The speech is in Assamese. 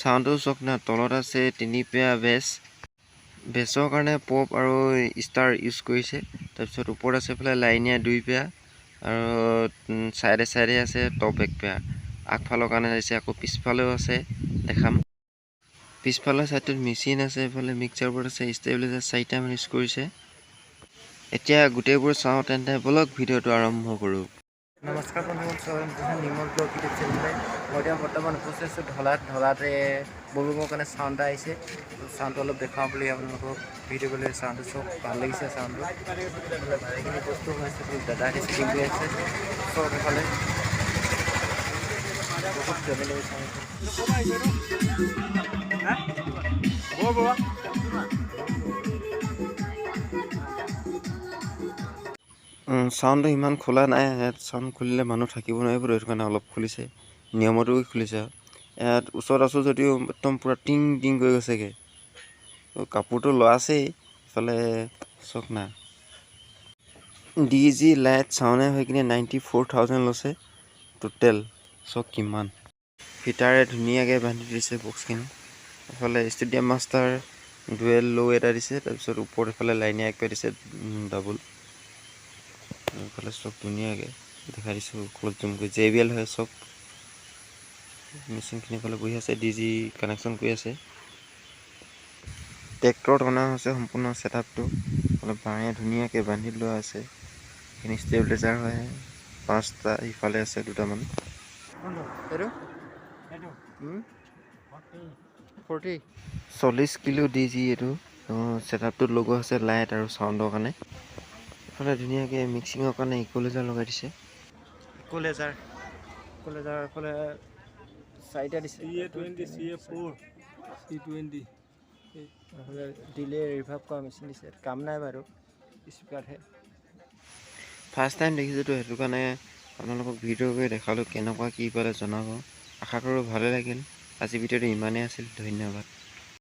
চাউণ্ডটো চাওক না, তলত আছে 3 পেয়া বেছ। বেছৰ কাৰণে পপ আৰু ষ্টাৰ ইউজ কৰিছে। তাৰপিছত ওপৰত আছে এইফালে লাইনীয়া 2 পেয়া আৰু চাইডে চাইডে আছে টপ 1 পেয়া। আগফালৰ কাৰণে আছে, আকৌ পিছফালেও আছে দেখাম। পিছফালৰ চাইডটোত মেচিন আছে, এইফালে মিক্সাৰ বৰ্ড আছে, ষ্টেবিলাইজাৰ 4টা মান ইউজ কৰিছে। এতিয়া গোটেইবোৰ চাওঁ, তেন্তে বলক ভিডিঅ'টো আৰম্ভ কৰোঁ। নমস্কাৰ বন্ধুসকল, নিৰ্মল ব্লগ ইউটিউব চেনেললৈ মই এতিয়া বৰ্তমান উপস্থিত আছোঁ ঢলাতে বলবমৰ কাৰণে চাউণ্ড এটা আহিছে। চাউণ্ডটো অলপ দেখাওঁ বুলি আপোনালোকক ভিডিঅ' বুলি চাউণ্ডটো চব ভাল লাগিছে। চাউণ্ডটো ভালেখিনি বস্তু হৈছে, দাদা চেটিং কৰি আছে চব এইফালে বহুত ফেমিলি চাউণ্ডটো ইমান খোলা নাই। ইয়াত চাউণ্ড খুলিলে মানুহ থাকিব নোৱাৰিব, সেইটো কাৰণে অলপ খুলিছে, নিয়মতো খুলিছে। ইয়াত ওচৰত আছোঁ যদিও একদম পূৰা টিং টিং কৰি গৈছেগৈ। কাপোৰটো লোৱা আছেই, ইফালে চাওক না, DG লাইট চাউণ্ডে হৈ কিনে 94,000 লৈছে টোটেল। চাওক কিমান ফিটাৰে ধুনীয়াকৈ বান্ধি দিছে বক্সখিনি। এইফালে ষ্টেডিয়াম মাষ্টাৰ ডুৱেল ল' এটা দিছে, তাৰপিছত ওপৰত এইফালে লাইনীয়া 1 পেয়া দিছে ডাবল। এইফালে চব ধুনীয়াকৈ দেখাই দিছোঁ ক্ল'জ জুম কৰি। JBL হয় চব। মেচিনখিনি ফালে বহি আছে, DG কানেকশ্যন কৰি আছে। ট্ৰেক্টৰত অনা হৈছে সম্পূৰ্ণ ছেটআপটো। অলপ বাঁহে ধুনীয়াকৈ বান্ধি লোৱা আছে। এইখিনি ষ্টেবিলাইজাৰ হয় 5টা, ইফালে আছে 2টামান। 40 কিলো DG এইটো ছেটআপটোত লগোৱা হৈছে লাইট আৰু চাউণ্ডৰ কাৰণে। এইফালে ধুনীয়াকৈ মিক্সিঙৰ কাৰণে ইকুৱেলাইজাৰ লগাই দিছে। ইকুৱেলাইজাৰ এইফালে 4টা দিছে। ডিলে ৰিভাৰ্ভ কৰা মেচিন দিছে, কাম নাই বাৰু, স্পীকাৰহে। ফাৰ্ষ্ট টাইম দেখিছোঁতো, সেইটো কাৰণে আপোনালোকক ভিডিঅ' কৰি দেখালোঁ। কেনেকুৱা কি পালে জনাব। আশা কৰোঁ ভালে লাগিল। আজি ভিডিঅ'টো ইমানেই আছিল, ধন্যবাদ।